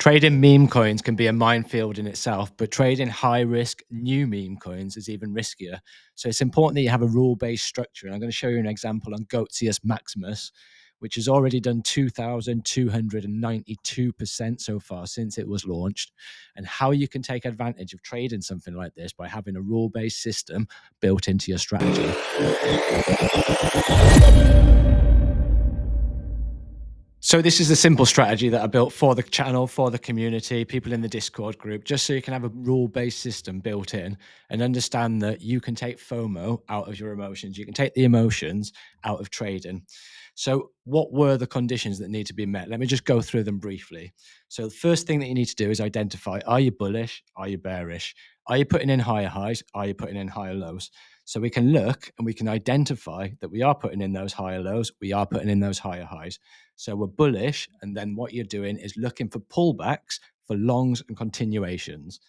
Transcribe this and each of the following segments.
Trading meme coins can be a minefield in itself, but trading high risk new meme coins is even riskier. So it's important that you have a rule based structure. And I'm going to show you an example on Goatsius Maximus, which has already done 2,292% so far since it was launched, and how you can take advantage of trading something like this by having a rule based system built into your strategy. So this is a simple strategy that I built for the channel, for the community, people in the Discord group, just so you can have a rule-based system built in and understand that you can take FOMO out of your emotions. You can take the emotions out of trading. So what were the conditions that need to be met? Let me just go through them briefly. So the first thing that you need to do is identify, are you bullish? Are you bearish? Are you putting in higher highs? Are you putting in higher lows? So we can look and we can identify that we are putting in those higher lows. We are putting in those higher highs. So we're bullish, and then what you're doing is looking for pullbacks for longs and continuations.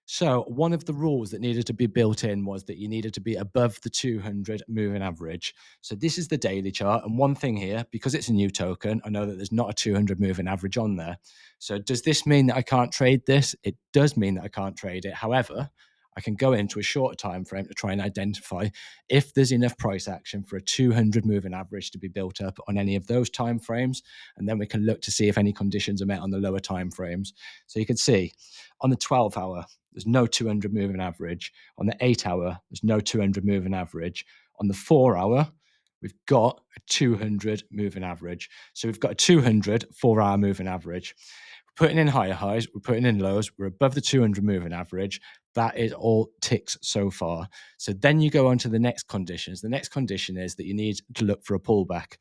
So one of the rules that needed to be built in was that you needed to be above the 200 moving average. So this is the daily chart. And one thing here, because it's a new token, I know that there's not a 200 moving average on there. So does this mean that I can't trade this? It does mean that I can't trade it. However, I can go into a shorter time frame to try and identify if there's enough price action for a 200 moving average to be built up on any of those time frames, and then we can look to see if any conditions are met on the lower time frames. So you can see on the 12 hour, there's no 200 moving average. On the 8 hour, there's no 200 moving average. On the 4 hour, we've got a 200 moving average. So we've got a 200 4-hour moving average. We're putting in higher highs, we're putting in lows, we're above the 200 moving average. That is all ticks so far. So then you go on to the next conditions. The next condition is that you need to look for a pullback.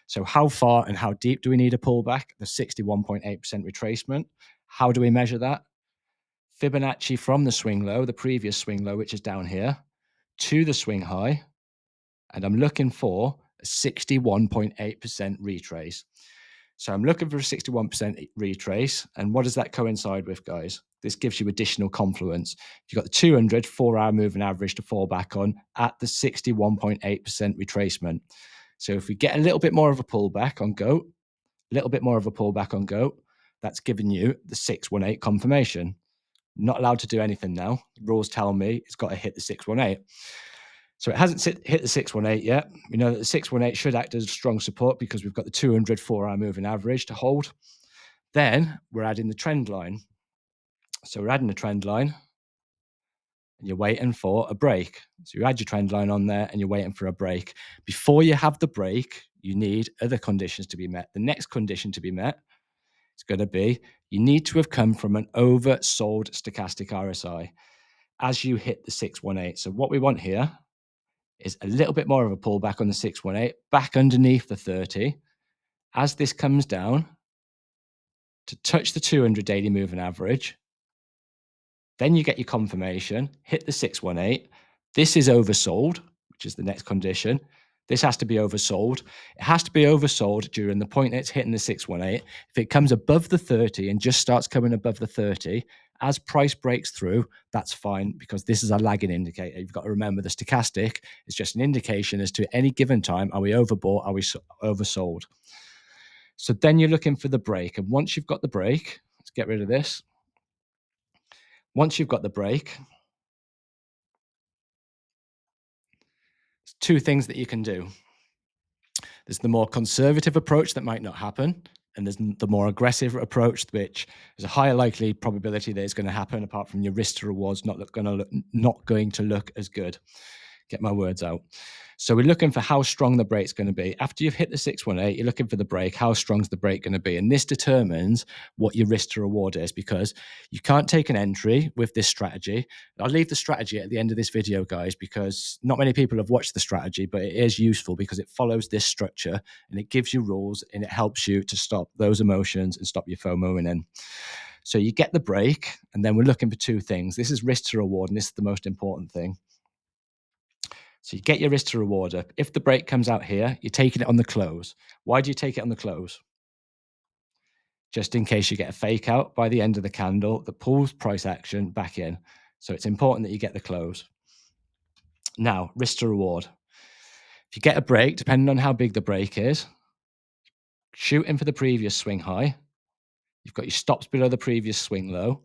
So how far and how deep do we need a pullback? The 61.8% retracement. How do we measure that? Fibonacci from the swing low, the previous swing low, which is down here, to the swing high. And I'm looking for a 61.8% retrace. So I'm looking for a 61% retrace. And what does that coincide with, guys? This gives you additional confluence. You've got the 200 4-hour moving average to fall back on at the 61.8% retracement. So if we get a little bit more of a pullback on GOAT, a little bit more of a pullback on GOAT, that's giving you the 618 confirmation. Not allowed to do anything now. The rules tell me it's got to hit the 618. So it hasn't hit the 618 yet. We know that the 618 should act as strong support because we've got the 200 4-hour moving average to hold. Then we're adding the trend line. So we're adding the trend line and you're waiting for a break. So you add your trend line on there and you're waiting for a break. Before you have the break, you need other conditions to be met. The next condition to be met is going to be you need to have come from an oversold stochastic RSI as you hit the 618. So what we want here is a little bit more of a pullback on the 618, back underneath the 30. As this comes down to touch the 200 daily moving average, then you get your confirmation, hit the 618. This is oversold, which is the next condition. This has to be oversold. It has to be oversold during the point it's hitting the 618. If it comes above the 30 and just starts coming above the 30, as price breaks through, that's fine because this is a lagging indicator. You've got to remember the stochastic is just an indication as to any given time, are we overbought, are we oversold? So then you're looking for the break. And once you've got the break, let's get rid of this. Once you've got the break, there's two things that you can do. There's the more conservative approach that might not happen, and there's the more aggressive approach, which is a higher likely probability that it's going to happen. Apart from your risk to rewards not going to look as good. Get my words out. So we're looking for how strong the break's going to be. After you've hit the 618, you're looking for the break. How strong's the break going to be? And this determines what your risk to reward is, because you can't take an entry with this strategy. I'll leave the strategy at the end of this video, guys, because not many people have watched the strategy, but it is useful because it follows this structure and it gives you rules and it helps you to stop those emotions and stop your FOMOing in. So you get the break, and then we're looking for two things. This is risk to reward, and this is the most important thing. So you get your risk to reward up. If the break comes out here, you're taking it on the close. Why do you take it on the close? Just in case you get a fake out by the end of the candle that pulls price action back in. So it's important that you get the close. Now, risk to reward. If you get a break, depending on how big the break is, shooting for the previous swing high, You've got your stops below the previous swing low,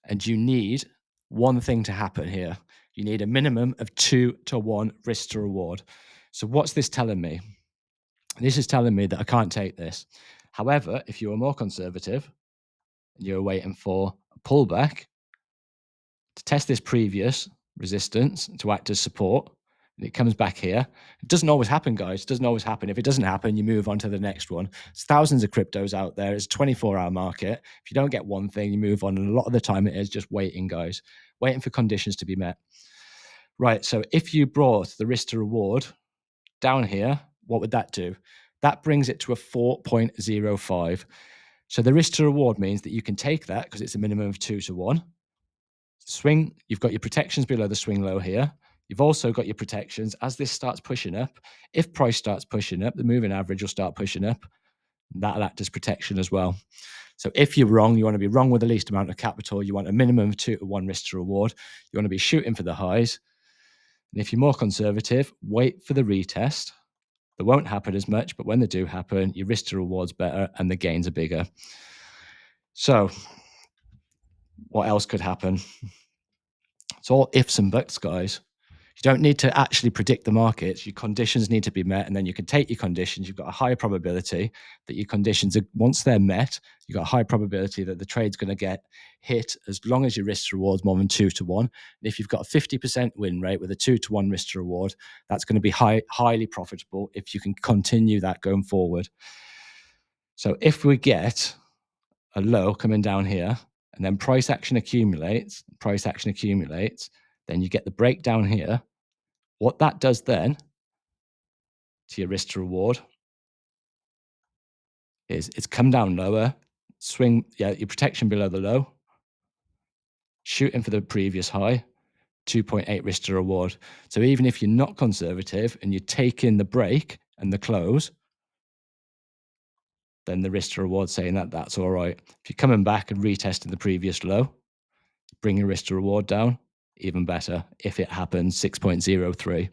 and you need one thing to happen here. You need a minimum of 2-to-1 risk to reward. So what's this telling me? This is telling me that I can't take this. However, if you were more conservative and you were waiting for a pullback to test this previous resistance to act as support, and it comes back here. It doesn't always happen, guys. It doesn't always happen. If it doesn't happen, you move on to the next one. There's thousands of cryptos out there. It's a 24-hour market. If you don't get one thing, you move on. And a lot of the time it is just waiting, guys, waiting for conditions to be met. Right. So if you brought the risk to reward down here, what would that do? That brings it to a 4.05. So the risk to reward means that you can take that because it's a minimum of 2-to-1. Swing, you've got your protections below the swing low here. You've also got your protections as this starts pushing up. If price starts pushing up, the moving average will start pushing up. That'll act as protection as well. So if you're wrong, you want to be wrong with the least amount of capital. You want a minimum of 2-to-1 risk to reward. You want to be shooting for the highs. And if you're more conservative, wait for the retest. They won't happen as much, but when they do happen, your risk to reward's better and the gains are bigger. So what else could happen? It's all ifs and buts, guys. You don't need to actually predict the markets. Your conditions need to be met, and then you can take your conditions. You've got a higher probability that your conditions, once they're met, you've got a high probability that the trade's going to get hit as long as your risk to reward is more than 2-to-1. And if you've got a 50% win rate with a 2-to-1 risk to reward, that's going to be highly profitable if you can continue that going forward. So if we get a low coming down here, and then price action accumulates, then you get the breakdown here. What that does then to your risk to reward is it's come down lower, swing, your protection below the low, shooting for the previous high, 2.8 risk to reward. So even if you're not conservative and you take in the break and the close, then the risk to reward saying that that's all right. If you're coming back and retesting the previous low, bring your risk to reward down, even better if it happens 6.03.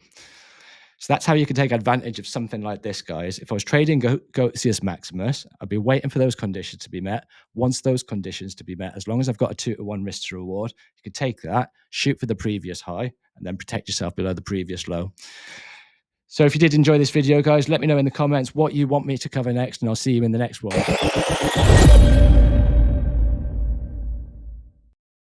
So that's how you can take advantage of something like this, guys. If I was trading GoTCS Maximus, I'd be waiting for those conditions to be met. Once those conditions to be met, as long as I've got a 2-to-1 risk to reward, you can take that, shoot for the previous high, and then protect yourself below the previous low. So if you did enjoy this video, guys, let me know in the comments what you want me to cover next, and I'll see you in the next one.